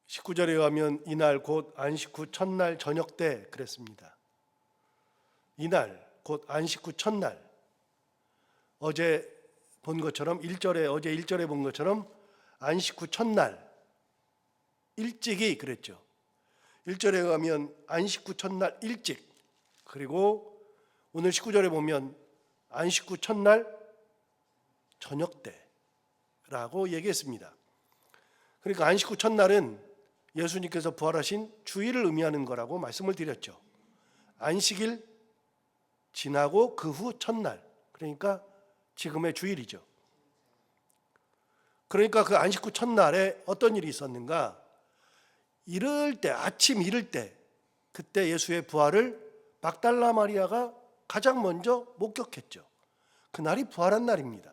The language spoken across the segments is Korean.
19절에 의하면 이날 곧 안식 후 첫날 저녁 때 그랬습니다. 이날 곧 안식 후 첫날, 어제 본 것처럼 어제 1절에 본 것처럼 안식 후 첫날 일찍이 그랬죠. 1절에 의하면 안식 후 첫날 일찍, 그리고 오늘 19절에 보면 안식 후 첫날 저녁 때라고 얘기했습니다. 그러니까 안식 후 첫날은 예수님께서 부활하신 주일을 의미하는 거라고 말씀을 드렸죠. 안식일 지나고 그 후 첫날, 그러니까 지금의 주일이죠. 그러니까 그 안식 후 첫날에 어떤 일이 있었는가? 아침 이를 때, 그때 예수의 부활을 막달라 마리아가 가장 먼저 목격했죠. 그날이 부활한 날입니다.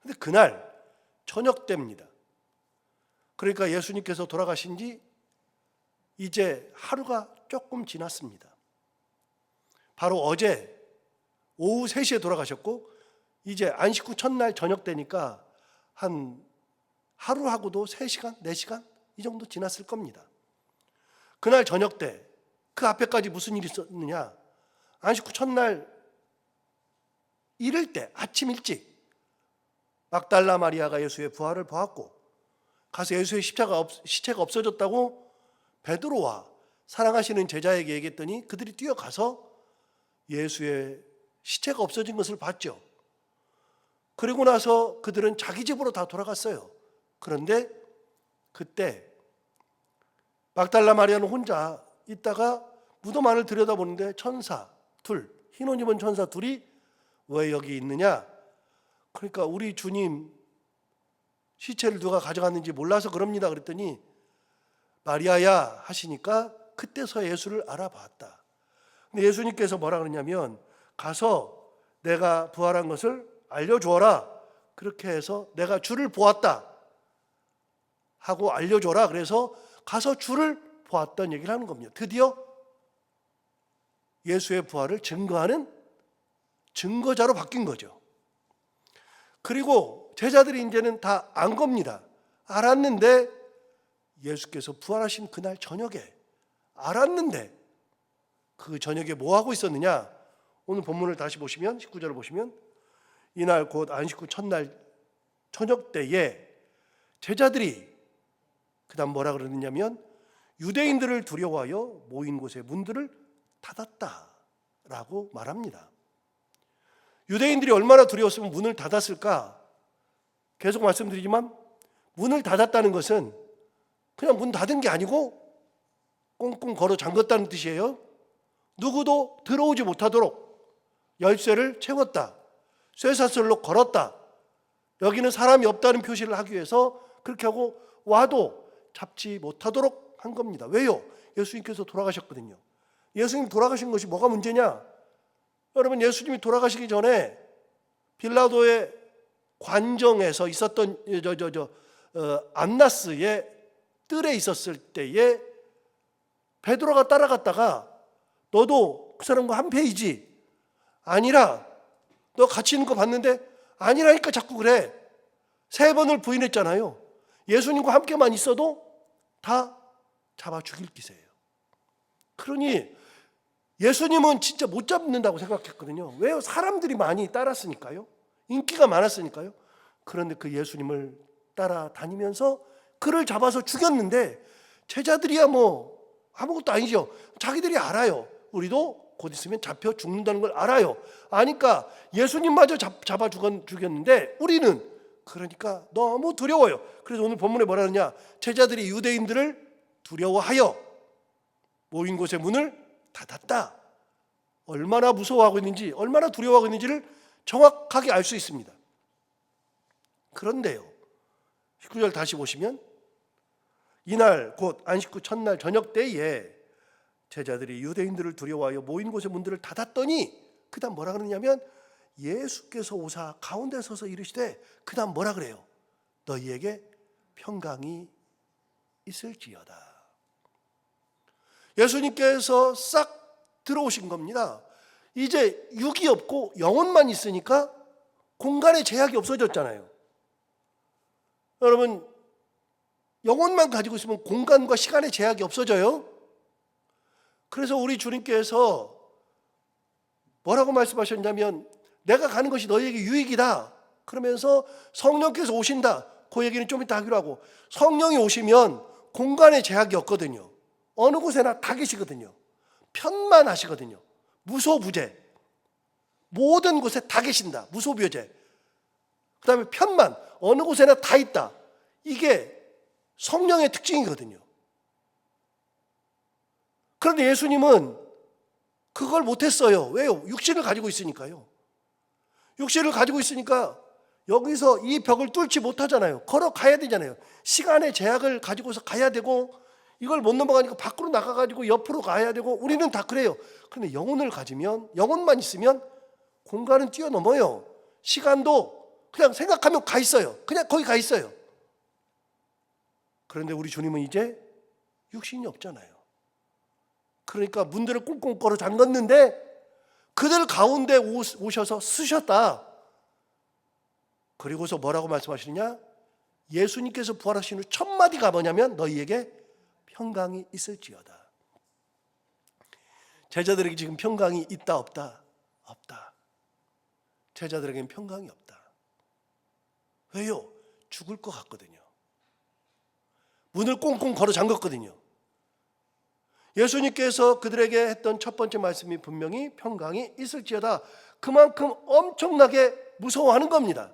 근데 그날 저녁 때입니다. 그러니까 예수님께서 돌아가신 지 이제 하루가 조금 지났습니다. 바로 어제 오후 3시에 돌아가셨고, 이제 안식 후 첫날 저녁 때니까 한 하루하고도 3시간, 4시간 이 정도 지났을 겁니다. 그날 저녁 때 그 앞에까지 무슨 일이 있었느냐? 안식 후 첫날 이를 때 아침 일찍 막달라 마리아가 예수의 부활을 보았고, 가서 예수의 시체가 없어졌다고 베드로와 사랑하시는 제자에게 얘기했더니 그들이 뛰어가서 예수의 시체가 없어진 것을 봤죠. 그리고 나서 그들은 자기 집으로 다 돌아갔어요. 그런데 그때 막달라 마리아는 혼자 있다가 무덤 안을 들여다보는데 흰 옷 입은 천사 둘이 왜 여기 있느냐? 그러니까 우리 주님 시체를 누가 가져갔는지 몰라서 그럽니다. 그랬더니 마리아야 하시니까 그때서 예수를 알아봤다. 근데 예수님께서 뭐라 그러냐면 가서 내가 부활한 것을 알려주어라. 그렇게 해서 내가 주를 보았다 하고 알려줘라. 그래서 가서 주를 보았던 얘기를 하는 겁니다. 드디어 예수의 부활을 증거하는 증거자로 바뀐 거죠. 그리고 제자들이 이제는 다 안 겁니다. 알았는데 예수께서 부활하신 그날 저녁에 알았는데 그 저녁에 뭐 하고 있었느냐? 오늘 본문을 다시 보시면 19절을 보시면 이날 곧 안식 후 첫날 저녁 때에 제자들이 그다음 뭐라 그러느냐면 유대인들을 두려워하여 모인 곳의 문들을 닫았다라고 말합니다. 유대인들이 얼마나 두려웠으면 문을 닫았을까? 계속 말씀드리지만 문을 닫았다는 것은 그냥 문 닫은 게 아니고 꽁꽁 걸어 잠갔다는 뜻이에요. 누구도 들어오지 못하도록 열쇠를 채웠다. 쇠사슬로 걸었다. 여기는 사람이 없다는 표시를 하기 위해서 그렇게 하고 와도 잡지 못하도록 한 겁니다. 왜요? 예수님께서 돌아가셨거든요. 예수님 돌아가신 것이 뭐가 문제냐? 여러분, 예수님이 돌아가시기 전에 빌라도의 관정에서 있었던 안나스의 뜰에 있었을 때에 베드로가 따라갔다가 너도 그 사람과 한패이지? 아니라 너 같이 있는 거 봤는데 아니라니까 자꾸 그래. 3번을 부인했잖아요. 예수님과 함께만 있어도 다 잡아 죽일 기세예요. 그러니 예수님은 진짜 못 잡는다고 생각했거든요. 왜요? 사람들이 많이 따랐으니까요. 인기가 많았으니까요. 그런데 그 예수님을 따라다니면서 그를 잡아서 죽였는데 제자들이야 뭐 아무것도 아니죠. 자기들이 알아요. 우리도 곧 있으면 잡혀 죽는다는 걸 알아요. 아니까 예수님마저 잡아 죽였는데 우리는 그러니까 너무 두려워요. 그래서 오늘 본문에 뭐라 하느냐? 제자들이 유대인들을 두려워하여 모인 곳의 문을 닫았다. 얼마나 무서워하고 있는지, 얼마나 두려워하고 있는지를 정확하게 알 수 있습니다. 그런데요, 19절 다시 보시면 이날 곧 안식 후 첫날 저녁 때에 제자들이 유대인들을 두려워하여 모인 곳의 문들을 닫았더니 그 다음 뭐라 그러냐면 예수께서 오사 가운데 서서 이르시되 그 다음 뭐라 그래요? 너희에게 평강이 있을지어다. 예수님께서 싹 들어오신 겁니다. 이제 육이 없고 영혼만 있으니까 공간의 제약이 없어졌잖아요. 여러분, 영혼만 가지고 있으면 공간과 시간의 제약이 없어져요. 그래서 우리 주님께서 뭐라고 말씀하셨냐면 내가 가는 것이 너희에게 유익이다. 그러면서 성령께서 오신다. 그 얘기는 좀 이따 하기로 하고, 성령이 오시면 공간의 제약이 없거든요. 어느 곳에나 다 계시거든요. 편만 하시거든요. 무소부재. 모든 곳에 다 계신다. 무소부재. 그 다음에 편만. 어느 곳에나 다 있다. 이게 성령의 특징이거든요. 그런데 예수님은 그걸 못했어요. 왜요? 육신을 가지고 있으니까요. 육신을 가지고 있으니까 여기서 이 벽을 뚫지 못하잖아요. 걸어가야 되잖아요. 시간의 제약을 가지고서 가야 되고, 이걸 못 넘어가니까 밖으로 나가가지고 옆으로 가야 되고, 우리는 다 그래요. 그런데 영혼을 가지면, 영혼만 있으면 공간은 뛰어넘어요. 시간도 그냥 생각하면 가 있어요. 그냥 거기 가 있어요. 그런데 우리 주님은 이제 육신이 없잖아요. 그러니까 문들을 꽁꽁 걸어 잠갔는데 그들 가운데 오셔서 쓰셨다. 그리고서 뭐라고 말씀하시느냐? 예수님께서 부활하신 후 첫 마디가 뭐냐면 너희에게 평강이 있을지어다. 제자들에게 지금 평강이 있다 없다? 없다. 제자들에게는 평강이 없다. 왜요? 죽을 것 같거든요. 문을 꽁꽁 걸어 잠갔거든요. 예수님께서 그들에게 했던 첫 번째 말씀이 분명히 평강이 있을지어다. 그만큼 엄청나게 무서워하는 겁니다.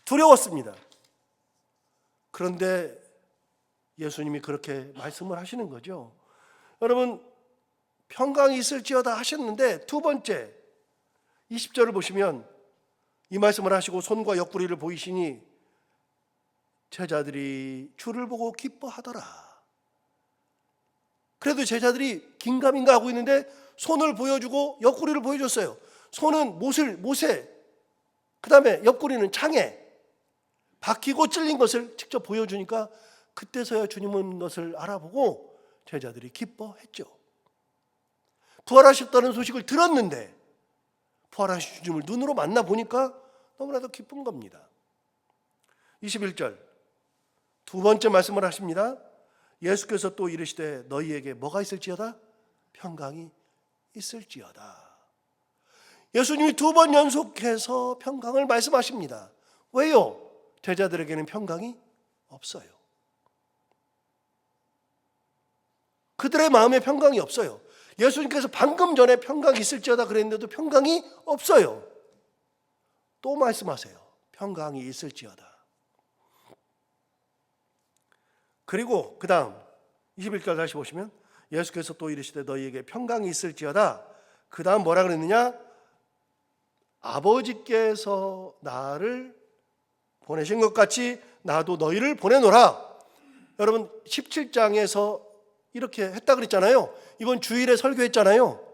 두려웠습니다. 그런데 예수님이 그렇게 말씀을 하시는 거죠. 여러분, 평강이 있을지어다 하셨는데 두 번째 20절을 보시면 이 말씀을 하시고 손과 옆구리를 보이시니 제자들이 주를 보고 기뻐하더라. 그래도 제자들이 긴가민가 하고 있는데 손을 보여주고 옆구리를 보여줬어요. 손은 못에, 그 다음에 옆구리는 창에 박히고 찔린 것을 직접 보여주니까 그때서야 주님은 것을 알아보고 제자들이 기뻐했죠. 부활하셨다는 소식을 들었는데 부활하신 주님을 눈으로 만나보니까 너무나도 기쁜 겁니다. 21절 두 번째 말씀을 하십니다. 예수께서 또 이르시되 너희에게 뭐가 있을지어다? 평강이 있을지어다. 예수님이 두 번 연속해서 평강을 말씀하십니다. 왜요? 제자들에게는 평강이 없어요. 그들의 마음에 평강이 없어요. 예수님께서 방금 전에 평강이 있을지어다 그랬는데도 평강이 없어요. 또 말씀하세요. 평강이 있을지어다. 그리고 그 다음 21절 다시 보시면 예수께서 또 이르시되 너희에게 평강이 있을지어다. 그 다음 뭐라 그랬느냐? 아버지께서 나를 보내신 것 같이 나도 너희를 보내노라. 여러분 17장에서 이렇게 했다 그랬잖아요. 이번 주일에 설교했잖아요.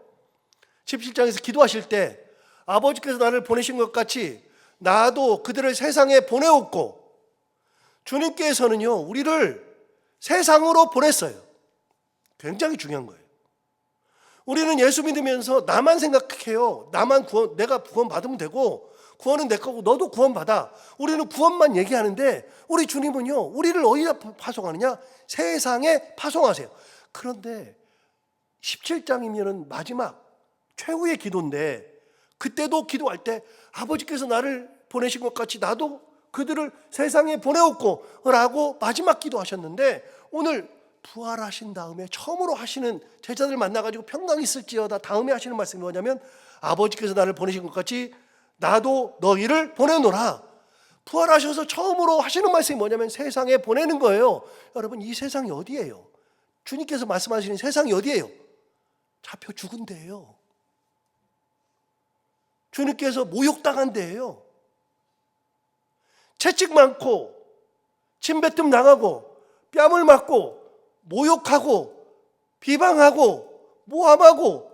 17장에서 기도하실 때 아버지께서 나를 보내신 것 같이 나도 그들을 세상에 보내었고, 주님께서는요 우리를 세상으로 보냈어요. 굉장히 중요한 거예요. 우리는 예수 믿으면서 나만 생각해요. 내가 구원 받으면 되고 구원은 내 거고 너도 구원 받아. 우리는 구원만 얘기하는데 우리 주님은요 우리를 어디다 파송하느냐? 세상에 파송하세요. 그런데 17장이면 마지막 최후의 기도인데 그때도 기도할 때 아버지께서 나를 보내신 것 같이 나도 그들을 세상에 보내었고 라고 마지막 기도하셨는데, 오늘 부활하신 다음에 처음으로 하시는, 제자들 만나가지고 평강이 있을지어다 다음에 하시는 말씀이 뭐냐면 아버지께서 나를 보내신 것 같이 나도 너희를 보내노라. 부활하셔서 처음으로 하시는 말씀이 뭐냐면 세상에 보내는 거예요. 여러분 이 세상이 어디예요? 주님께서 말씀하시는 세상이 어디예요? 잡혀 죽은 데예요. 주님께서 모욕당한 데예요. 채찍 많고 침뱉음 당하고 뺨을 맞고 모욕하고 비방하고 모함하고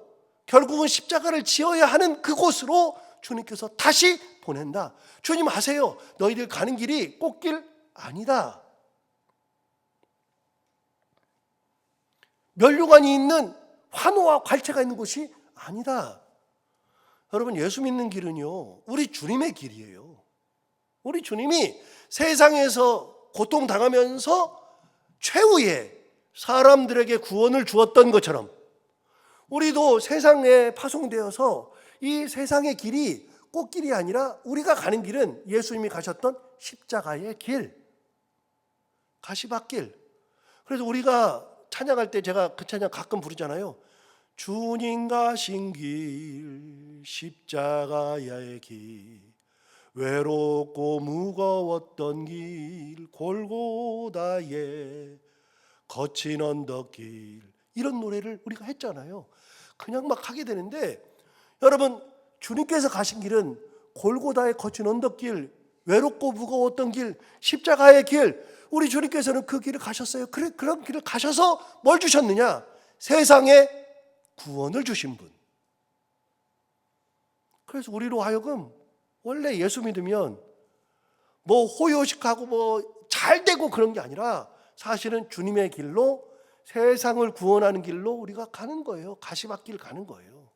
결국은 십자가를 지어야 하는 그곳으로 주님께서 다시 보낸다. 주님 아세요? 너희들 가는 길이 꽃길 아니다. 면류관이 있는 환호와 괄체가 있는 곳이 아니다. 여러분 예수 믿는 길은요 우리 주님의 길이에요. 우리 주님이 세상에서 고통당하면서 최후의 사람들에게 구원을 주었던 것처럼 우리도 세상에 파송되어서 이 세상의 길이 꽃길이 아니라 우리가 가는 길은 예수님이 가셨던 십자가의 길, 가시밭길. 그래서 우리가 찬양할 때 제가 그 찬양 가끔 부르잖아요. 주님 가신 길, 십자가의 길, 외롭고 무거웠던 길, 골고다의 거친 언덕길. 이런 노래를 우리가 했잖아요. 그냥 막 하게 되는데, 여러분, 주님께서 가신 길은 골고다의 거친 언덕길, 외롭고 무거웠던 길, 십자가의 길. 우리 주님께서는 그 길을 가셨어요. 그런 길을 가셔서 뭘 주셨느냐? 세상에 구원을 주신 분. 그래서 우리로 하여금 원래 예수 믿으면 뭐 호요식하고 뭐 잘 되고 그런 게 아니라 사실은 주님의 길로, 세상을 구원하는 길로 우리가 가는 거예요. 가시밭길 가는 거예요.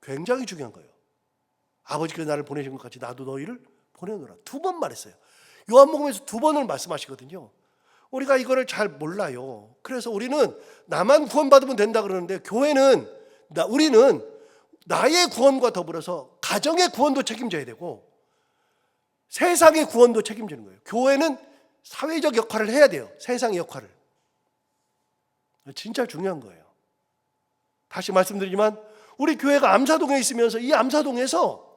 굉장히 중요한 거예요. 아버지께서 나를 보내신 것 같이 나도 너희를 보내노라. 2번 말했어요. 요한복음에서 2번을 말씀하시거든요. 우리가 이거를 잘 몰라요. 그래서 우리는 나만 구원받으면 된다 그러는데, 우리는 나의 구원과 더불어서 가정의 구원도 책임져야 되고 세상의 구원도 책임지는 거예요. 교회는 사회적 역할을 해야 돼요. 세상의 역할을. 진짜 중요한 거예요. 다시 말씀드리지만 우리 교회가 암사동에 있으면서 이 암사동에서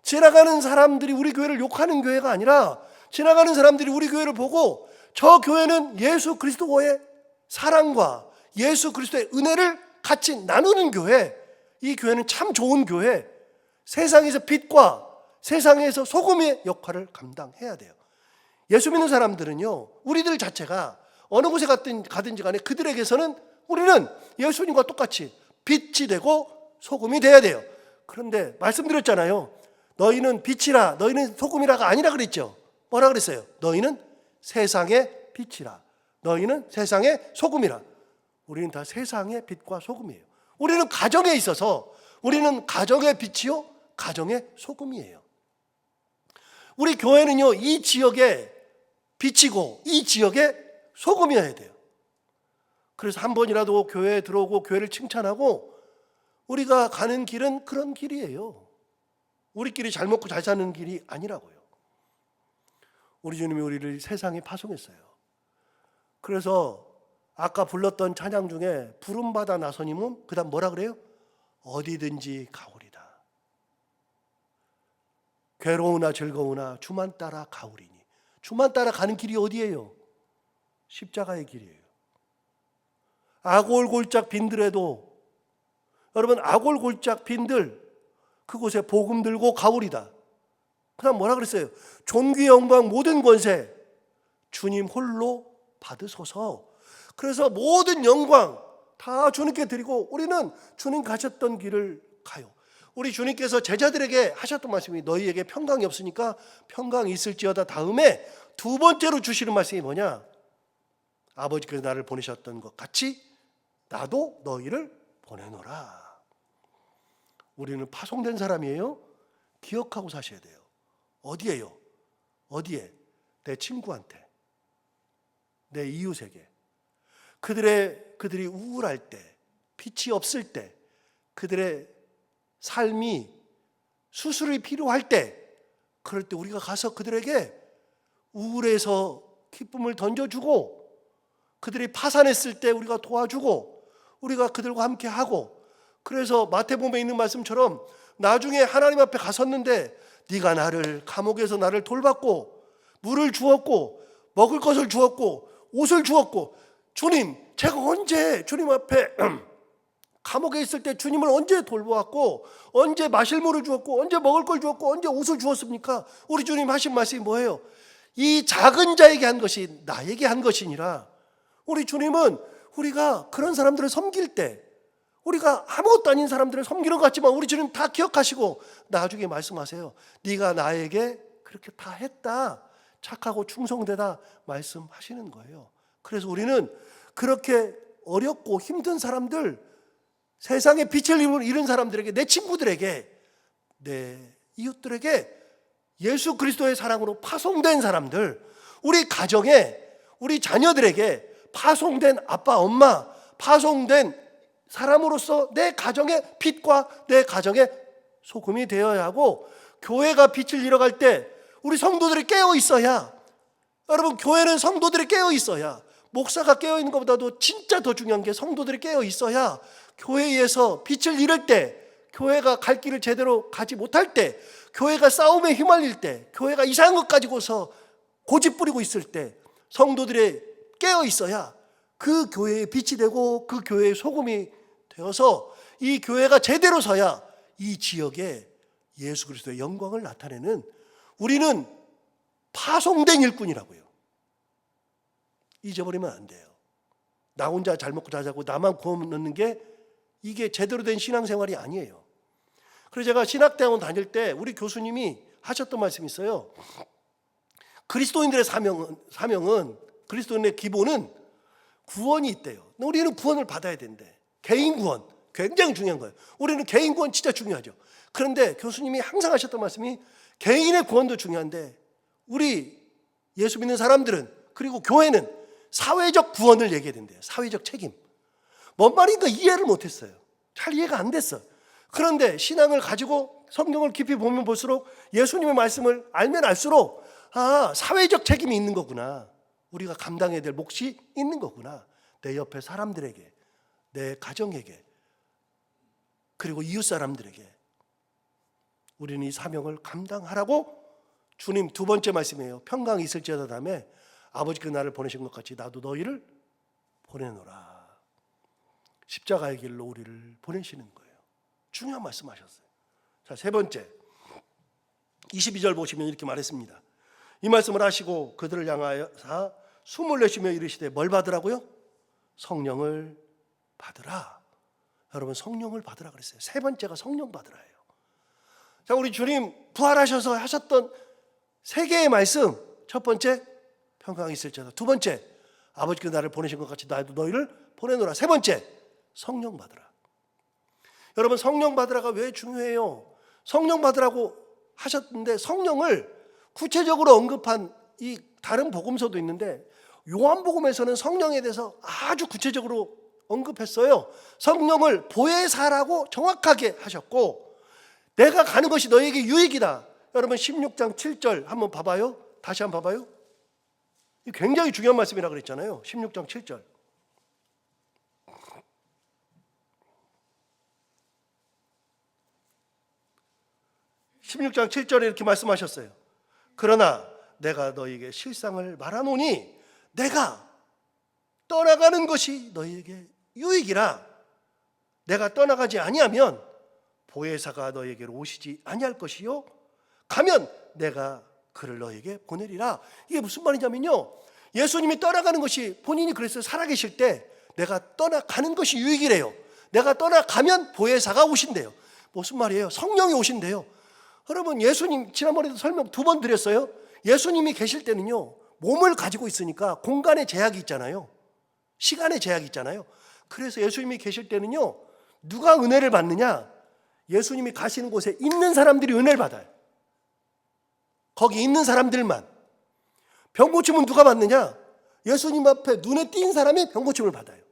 지나가는 사람들이 우리 교회를 욕하는 교회가 아니라 지나가는 사람들이 우리 교회를 보고 저 교회는 예수 그리스도의 사랑과 예수 그리스도의 은혜를 같이 나누는 교회, 이 교회는 참 좋은 교회, 세상에서 빛과 세상에서 소금의 역할을 감당해야 돼요. 예수 믿는 사람들은요, 우리들 자체가 어느 곳에 가든지 간에 그들에게서는 우리는 예수님과 똑같이 빛이 되고 소금이 돼야 돼요. 그런데 말씀드렸잖아요. 너희는 빛이라, 너희는 소금이라가 아니라 그랬죠. 뭐라 그랬어요? 너희는 세상의 빛이라, 너희는 세상의 소금이라. 우리는 다 세상의 빛과 소금이에요. 우리는 가정에 있어서 우리는 가정의 빛이요, 가정의 소금이에요. 우리 교회는요, 이 지역의 빛이고 이 지역의 소금이어야 돼요. 그래서 한 번이라도 교회에 들어오고 교회를 칭찬하고, 우리가 가는 길은 그런 길이에요. 우리끼리 잘 먹고 잘 사는 길이 아니라고요. 우리 주님이 우리를 세상에 파송했어요. 그래서 아까 불렀던 찬양 중에 부름받아 나서님은 그 다음 뭐라 그래요? 어디든지 가오리다. 괴로우나 즐거우나 주만 따라 가오리니. 주만 따라 가는 길이 어디예요? 십자가의 길이에요. 아골골짝 빈들에도, 여러분, 아골골짝 빈들 그곳에 복음 들고 가오리다. 그 다음 뭐라 그랬어요? 존귀 영광 모든 권세 주님 홀로 받으소서. 그래서 모든 영광 다 주님께 드리고 우리는 주님 가셨던 길을 가요. 우리 주님께서 제자들에게 하셨던 말씀이 너희에게 평강이 없으니까 평강이 있을지어다 다음에 2번째로 주시는 말씀이 뭐냐? 아버지께서 나를 보내셨던 것 같이 나도 너희를 보내노라. 우리는 파송된 사람이에요. 기억하고 사셔야 돼요. 어디에요? 어디에? 내 친구한테, 내 이웃에게. 그들이 우울할 때, 빛이 없을 때, 그들의 삶이 수술이 필요할 때, 그럴 때 우리가 가서 그들에게 우울해서 기쁨을 던져주고, 그들이 파산했을 때 우리가 도와주고, 우리가 그들과 함께 하고. 그래서 마태복음에 있는 말씀처럼 나중에 하나님 앞에 갔었는데 네가 나를 감옥에서 나를 돌봤고 물을 주었고 먹을 것을 주었고 옷을 주었고, 주님 제가 언제 주님 앞에 감옥에 있을 때 주님을 언제 돌보았고 언제 마실 물을 주었고 언제 먹을 걸 주었고 언제 옷을 주었습니까? 우리 주님 하신 말씀이 뭐예요? 이 작은 자에게 한 것이 나에게 한 것이니라. 우리 주님은 우리가 그런 사람들을 섬길 때, 우리가 아무것도 아닌 사람들을 섬기는 것 같지만 우리 주님 다 기억하시고 나중에 말씀하세요. 네가 나에게 그렇게 다 했다, 착하고 충성되다 말씀하시는 거예요. 그래서 우리는 그렇게 어렵고 힘든 사람들, 세상에 빛을 잃은 사람들에게, 내 친구들에게, 내 이웃들에게 예수 그리스도의 사랑으로 파송된 사람들, 우리 가정에, 우리 자녀들에게 파송된 아빠, 엄마, 파송된 사람으로서 내 가정의 빛과 내 가정의 소금이 되어야 하고, 교회가 빛을 잃어갈 때 우리 성도들이 깨어 있어야, 여러분 교회는 성도들이 깨어 있어야, 목사가 깨어 있는 것보다도 진짜 더 중요한 게 성도들이 깨어 있어야 교회에서 빛을 잃을 때, 교회가 갈 길을 제대로 가지 못할 때, 교회가 싸움에 휘말릴 때, 교회가 이상한 것 가지고서 고집 부리고 있을 때 성도들이 깨어 있어야 그 교회의 빛이 되고 그 교회의 소금이 되어서 이 교회가 제대로 서야 이 지역에 예수 그리스도의 영광을 나타내는, 우리는 파송된 일꾼이라고요. 잊어버리면 안 돼요. 나 혼자 잘 먹고 잘 자고 나만 구워 넣는 게 이게 제대로 된 신앙생활이 아니에요. 그래서 제가 신학대학원 다닐 때 우리 교수님이 하셨던 말씀이 있어요. 그리스도인들의 사명은 그리스도인의 기본은 구원이 있대요. 우리는 구원을 받아야 된대. 개인 구원 굉장히 중요한 거예요. 우리는 개인 구원 진짜 중요하죠. 그런데 교수님이 항상 하셨던 말씀이 개인의 구원도 중요한데 우리 예수 믿는 사람들은, 그리고 교회는 사회적 구원을 얘기해야 된대요. 사회적 책임. 뭔 말인가 이해를 못했어요. 잘 이해가 안 됐어. 그런데 신앙을 가지고 성경을 깊이 보면 볼수록, 예수님의 말씀을 알면 알수록, 사회적 책임이 있는 거구나. 우리가 감당해야 될 몫이 있는 거구나. 내 옆에 사람들에게, 내 가정에게, 그리고 이웃 사람들에게 우리는 이 사명을 감당하라고 주님 두 번째 말씀이에요. 평강이 있을지어다 다음에 아버지께서 나를 보내신 것 같이 나도 너희를 보내노라. 십자가의 길로 우리를 보내시는 거예요. 중요한 말씀하셨어요. 자, 세 번째 22절 보시면 이렇게 말했습니다. 이 말씀을 하시고 그들을 향하여 숨을 내쉬며 이르시되 뭘 받으라고요? 성령을 받으라. 여러분 성령을 받으라 그랬어요. 세 번째가 성령 받으라예요. 자, 우리 주님 부활하셔서 하셨던 세 개의 말씀. 첫 번째 평강이 있을지어다. 두 번째 아버지께서 나를 보내신 것 같이 나도 너희를 보내노라. 세 번째 성령 받으라. 여러분 성령 받으라가 왜 중요해요? 성령 받으라고 하셨는데 성령을 구체적으로 언급한 이 다른 복음서도 있는데, 요한복음에서는 성령에 대해서 아주 구체적으로 언급했어요. 성령을 보혜사라고 정확하게 하셨고, 내가 가는 것이 너에게 유익이다. 여러분 16장 7절 한번 봐봐요. 다시 한번 봐봐요. 굉장히 중요한 말씀이라고 그랬잖아요. 16장 7절. (16장 7절에) 이렇게 말씀하셨어요. 그러나 내가 너희에게 실상을 말하노니 내가 떠나가는 것이 너희에게 유익이라. 내가 떠나가지 아니하면 보혜사가 너희에게로 오시지 아니할 것이요 가면 내가 그를 너희에게 보내리라. 이게 무슨 말이냐면요, 예수님이 떠나가는 것이, 본인이 그랬어요. 살아계실 때 내가 떠나가는 것이 유익이래요. 내가 떠나가면 보혜사가 오신대요. 무슨 말이에요? 성령이 오신대요. 여러분 예수님 지난번에도 설명 2번 드렸어요. 예수님이 계실 때는요 몸을 가지고 있으니까 공간의 제약이 있잖아요. 시간의 제약이 있잖아요. 그래서 예수님이 계실 때는요 누가 은혜를 받느냐? 예수님이 가시는 곳에 있는 사람들이 은혜를 받아요. 거기 있는 사람들만. 병 고침은 누가 받느냐? 예수님 앞에 눈에 띈 사람이 병 고침을 받아요.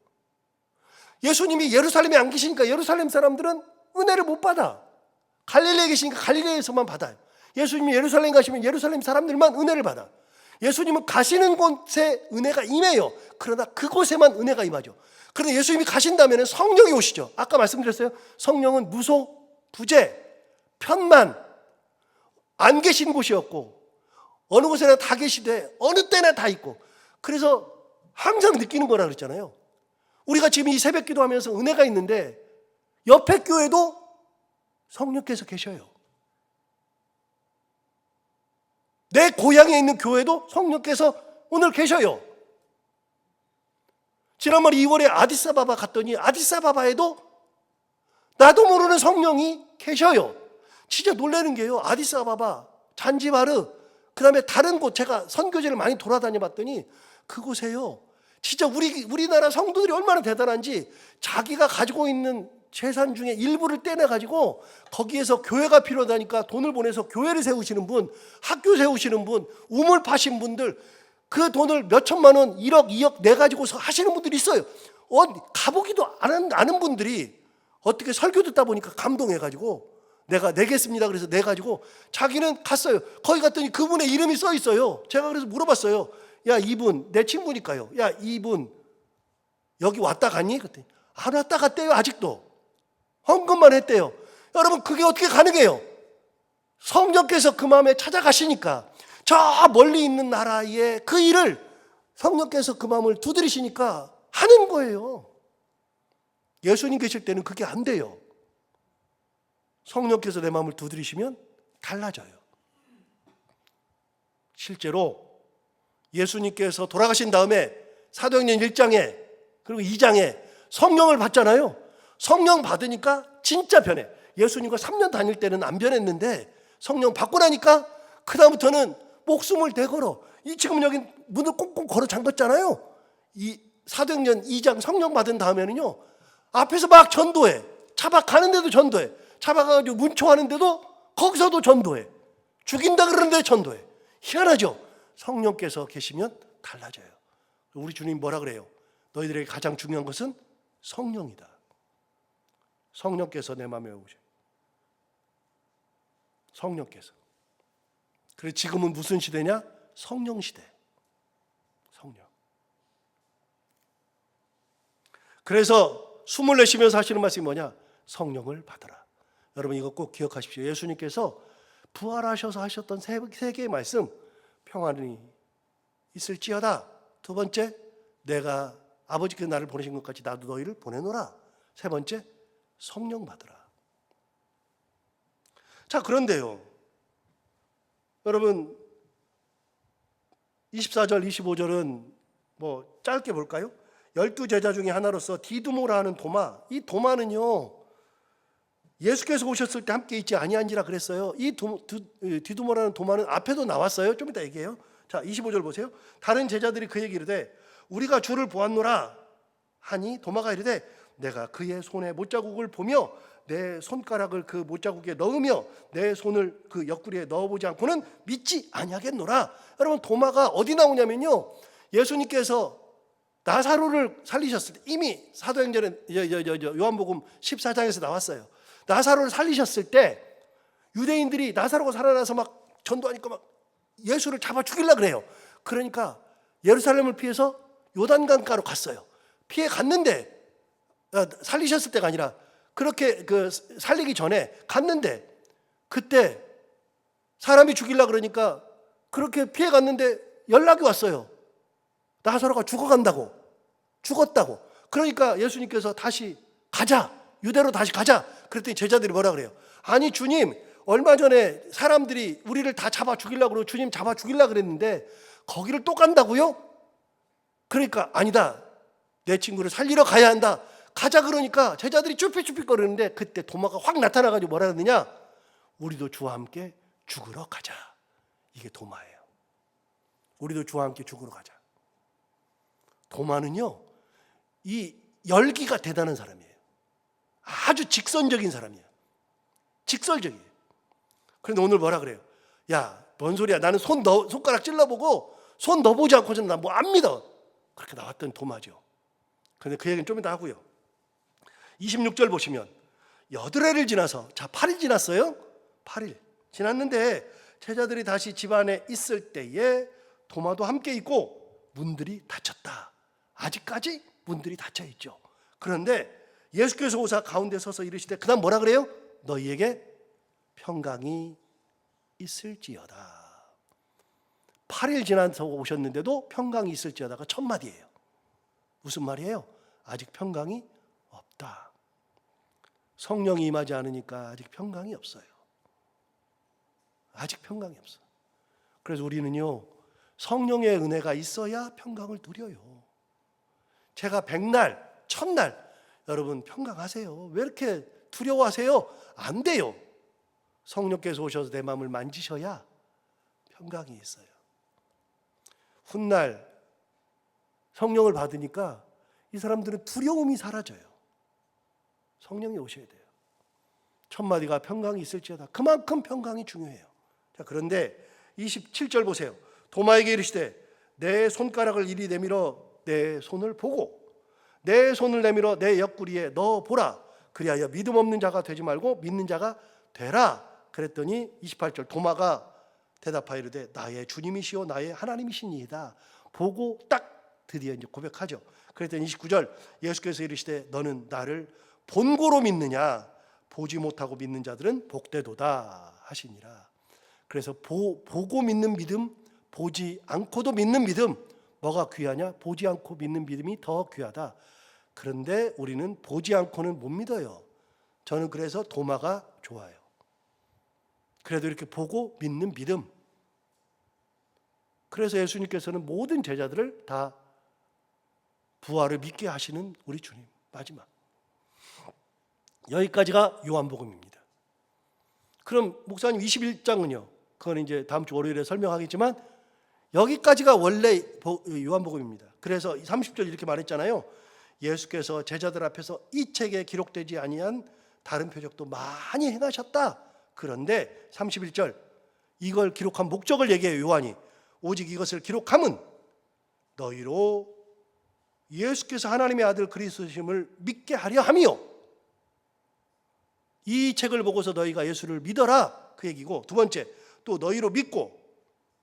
예수님이 예루살렘에 안 계시니까 예루살렘 사람들은 은혜를 못 받아. 갈릴리에 계시니까 갈릴리에서만 받아요. 예수님이 예루살렘 가시면 예루살렘 사람들만 은혜를 받아. 예수님은 가시는 곳에 은혜가 임해요. 그러나 그곳에만 은혜가 임하죠. 그런데 예수님이 가신다면 성령이 오시죠. 아까 말씀드렸어요. 성령은 무소, 부재, 편만, 안 계신 곳이 없고 어느 곳에나 다 계시되 어느 때나 다 있고, 그래서 항상 느끼는 거라 그랬잖아요. 우리가 지금 이 새벽 기도하면서 은혜가 있는데 옆에 교회도 성령께서 계셔요. 내 고향에 있는 교회도 성령께서 오늘 계셔요. 지난번 2월에 아디스아바바 갔더니 아디스아바바에도 나도 모르는 성령이 계셔요. 진짜 놀라는 게요, 아디스아바바, 잔지바르, 그 다음에 다른 곳, 제가 선교지를 많이 돌아다녀 봤더니 그곳에요 진짜 우리나라 성도들이 얼마나 대단한지 자기가 가지고 있는 재산 중에 일부를 떼내가지고 거기에서 교회가 필요하다니까 돈을 보내서 교회를 세우시는 분, 학교 세우시는 분, 우물 파신 분들, 그 돈을 몇 천만 원, 1억, 2억 내가지고서 하시는 분들이 있어요. 가보기도 않은 분들이 어떻게 설교 듣다 보니까 감동해가지고 내가 내겠습니다. 그래서 내가지고 자기는 갔어요. 거기 갔더니 그분의 이름이 써 있어요. 제가 그래서 물어봤어요. 야, 이분 내 친구니까요. 야, 이분 여기 왔다 갔니? 그랬더니 안 왔다 갔대요. 아직도 헌금만 했대요. 여러분, 그게 어떻게 가능해요? 성령께서 그 마음에 찾아가시니까, 저 멀리 있는 나라의 그 일을 성령께서 그 마음을 두드리시니까 하는 거예요. 예수님 계실 때는 그게 안 돼요. 성령께서 내 마음을 두드리시면 달라져요. 실제로 예수님께서 돌아가신 다음에 사도행전 1장에 그리고 2장에 성령을 받잖아요. 성령 받으니까 진짜 변해. 예수님과 3년 다닐 때는 안 변했는데 성령 받고 나니까 그 다음부터는 목숨을 내걸어. 지금 여기 문을 꽁꽁 걸어 잠갔잖아요. 이 사도행전 2장 성령 받은 다음에는요, 앞에서 막 전도해. 잡아가는데도 전도해. 잡아가지고 문초하는데도 거기서도 전도해. 죽인다 그러는데 전도해. 희한하죠? 성령께서 계시면 달라져요. 우리 주님 뭐라 그래요? 너희들에게 가장 중요한 것은 성령이다. 성령께서 내 마음에 오셔요. 성령께서. 그래서 지금은 무슨 시대냐? 성령 시대. 성령. 그래서 숨을 내쉬면서 하시는 말씀이 뭐냐? 성령을 받아라. 여러분, 이거 꼭 기억하십시오. 예수님께서 부활하셔서 하셨던 세 개의 말씀, 평안이 있을지어다. 두 번째, 내가 아버지께서 나를 보내신 것 같이 나도 너희를 보내노라. 세 번째, 성령 받으라. 자, 그런데요, 여러분, 24절 25절은 뭐 짧게 볼까요? 12제자 중에 하나로서 디두모라 하는 도마, 이 도마는요 예수께서 오셨을 때 함께 있지 아니한지라 그랬어요. 이 디두모라는 도마는 앞에도 나왔어요. 좀 이따 얘기해요. 자, 25절 보세요. 다른 제자들이 그에게 이르되 우리가 주를 보았노라 하니 도마가 이르되 내가 그의 손에 못자국을 보며 내 손가락을 그 못자국에 넣으며 내 손을 그 옆구리에 넣어보지 않고는 믿지 아니하겠노라. 여러분, 도마가 어디 나오냐면요, 예수님께서 나사로를 살리셨을 때, 이미 사도행전에 요한복음 14장에서 나왔어요. 나사로를 살리셨을 때 유대인들이 나사로가 살아나서 막 전도하니까 막 예수를 잡아 죽이려고 그래요. 그러니까 예루살렘을 피해서 요단강가로 갔어요. 피해 갔는데, 살리셨을 때가 아니라 그렇게 살리기 전에 갔는데, 그때 사람이 죽이려고 그러니까 그렇게 피해 갔는데 연락이 왔어요. 나사로가 죽었다고. 그러니까 예수님께서 다시 가자, 유대로 다시 가자. 그랬더니 제자들이 뭐라 그래요? 아니 주님, 얼마 전에 사람들이 우리를 다 잡아 죽이려고 그러고 주님 잡아 죽이려고 그랬는데 거기를 또 간다고요? 그러니까 아니다, 내 친구를 살리러 가야 한다. 가자. 그러니까 제자들이 쭈삣쭈삣 거리는데 그때 도마가 확 나타나가지고 뭐라 그러느냐? 우리도 주와 함께 죽으러 가자. 이게 도마예요. 우리도 주와 함께 죽으러 가자. 도마는요, 이 열기가 대단한 사람이에요. 아주 직선적인 사람이에요. 직설적이에요. 그런데 오늘 뭐라 그래요? 야, 뭔 소리야? 나는 손가락 찔러보고 손 넣어보지 않고서는 나 뭐 안 믿어. 그렇게 나왔던 도마죠. 그런데 그 얘기는 좀 이따 하고요. 26절 보시면 8회를 지나서, 자 8일 지났어요. 8일 지났는데 제자들이 다시 집안에 있을 때에 도마도 함께 있고 문들이 닫혔다. 아직까지 문들이 닫혀 있죠. 그런데 예수께서 오사 가운데 서서 이르시되 그 다음 뭐라 그래요? 너희에게 평강이 있을지어다. 8일 지나서 오셨는데도 평강이 있을지어다가 첫 마디예요. 무슨 말이에요? 아직 평강이 없다. 성령이 임하지 않으니까 아직 평강이 없어요. 아직 평강이 없어. 그래서 우리는요, 성령의 은혜가 있어야 평강을 누려요. 제가 100날, 1000날 여러분 평강하세요. 왜 이렇게 두려워하세요? 안 돼요. 성령께서 오셔서 내 마음을 만지셔야 평강이 있어요. 훗날 성령을 받으니까 이 사람들은 두려움이 사라져요. 성령이 오셔야 돼요. 첫 마디가 평강이 있을지어다. 그만큼 평강이 중요해요. 자, 그런데 27절 보세요. 도마에게 이르시되 내 손가락을 이리 내밀어 내 손을 보고 내 손을 내밀어 내 옆구리에 넣어 보라. 그리하여 믿음 없는 자가 되지 말고 믿는 자가 되라. 그랬더니 28절 도마가 대답하여 이르되 나의 주님이시오 나의 하나님이시니이다. 보고 딱 드디어 이제 고백하죠. 그랬더니 29절 예수께서 이르시되 너는 나를 본고로 믿느냐 보지 못하고 믿는 자들은 복되도다 하시니라. 그래서 보고 믿는 믿음, 보지 않고도 믿는 믿음, 뭐가 귀하냐? 보지 않고 믿는 믿음이 더 귀하다. 그런데 우리는 보지 않고는 못 믿어요. 저는 그래서 도마가 좋아요. 그래도 이렇게 보고 믿는 믿음. 그래서 예수님께서는 모든 제자들을 다 부활을 믿게 하시는 우리 주님. 마지막. 여기까지가 요한복음입니다. 그럼 목사님 21장은요? 그건 이제 다음 주 월요일에 설명하겠지만 여기까지가 원래 요한복음입니다. 그래서 30절 이렇게 말했잖아요. 예수께서 제자들 앞에서 이 책에 기록되지 아니한 다른 표적도 많이 행하셨다. 그런데 31절 이걸 기록한 목적을 얘기해요. 요한이. 오직 이것을 기록함은 너희로 예수께서 하나님의 아들 그리스도심을 믿게 하려 함이요. 이 책을 보고서 너희가 예수를 믿어라. 그 얘기고, 두 번째 또 너희로 믿고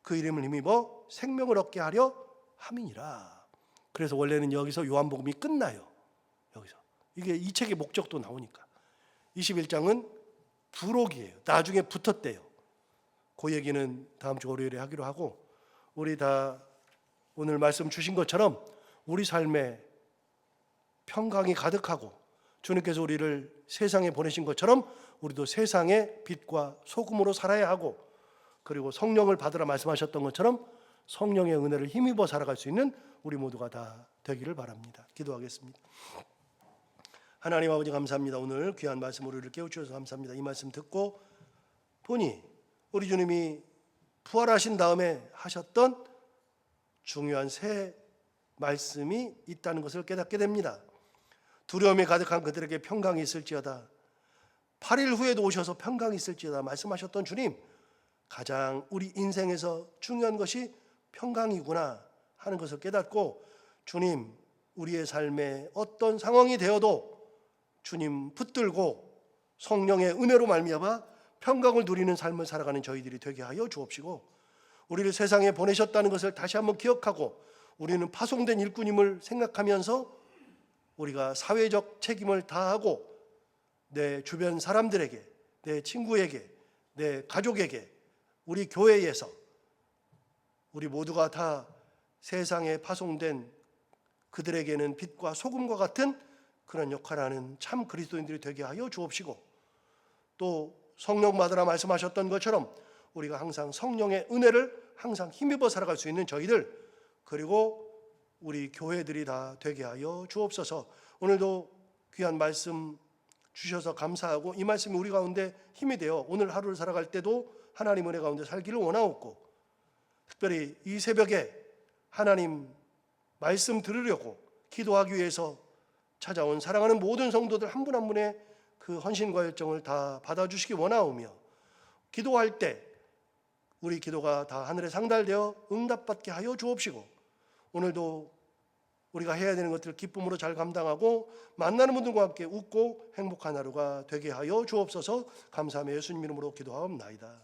그 이름을 힘입어 생명을 얻게 하려 함이니라. 그래서 원래는 여기서 요한복음이 끝나요. 여기서 이게 이 책의 목적도 나오니까. 21장은 부록이에요. 나중에 붙었대요. 그 얘기는 다음 주 월요일에 하기로 하고, 우리 다 오늘 말씀 주신 것처럼 우리 삶에 평강이 가득하고 주님께서 우리를 세상에 보내신 것처럼 우리도 세상의 빛과 소금으로 살아야 하고, 그리고 성령을 받으라 말씀하셨던 것처럼 성령의 은혜를 힘입어 살아갈 수 있는 우리 모두가 다 되기를 바랍니다. 기도하겠습니다. 하나님 아버지 감사합니다. 오늘 귀한 말씀 우리를 깨우쳐주셔서 감사합니다. 이 말씀 듣고 보니 우리 주님이 부활하신 다음에 하셨던 중요한 세 말씀이 있다는 것을 깨닫게 됩니다. 두려움이 가득한 그들에게 평강이 있을지어다. 8일 후에도 오셔서 평강이 있을지어다 말씀하셨던 주님, 가장 우리 인생에서 중요한 것이 평강이구나 하는 것을 깨닫고, 주님 우리의 삶에 어떤 상황이 되어도 주님 붙들고 성령의 은혜로 말미암아 평강을 누리는 삶을 살아가는 저희들이 되게 하여 주옵시고, 우리를 세상에 보내셨다는 것을 다시 한번 기억하고 우리는 파송된 일꾼임을 생각하면서 우리가 사회적 책임을 다하고 내 주변 사람들에게, 내 친구에게, 내 가족에게, 우리 교회에서 우리 모두가 다 세상에 파송된 그들에게는 빛과 소금과 같은 그런 역할을 하는 참 그리스도인들이 되게 하여 주옵시고, 또 성령 받으라 말씀하셨던 것처럼 우리가 항상 성령의 은혜를 항상 힘입어 살아갈 수 있는 저희들, 그리고 우리 교회들이 다 되게 하여 주옵소서. 오늘도 귀한 말씀 주셔서 감사하고 이 말씀이 우리 가운데 힘이 되어 오늘 하루를 살아갈 때도 하나님 은혜 가운데 살기를 원하옵고, 특별히 이 새벽에 하나님 말씀 들으려고 기도하기 위해서 찾아온 사랑하는 모든 성도들 한 분 한 분의 그 헌신과 열정을 다 받아주시기 원하오며, 기도할 때 우리 기도가 다 하늘에 상달되어 응답받게 하여 주옵시고, 오늘도 우리가 해야 되는 것들을 기쁨으로 잘 감당하고 만나는 분들과 함께 웃고 행복한 하루가 되게 하여 주옵소서. 감사하며 예수님 이름으로 기도하옵나이다.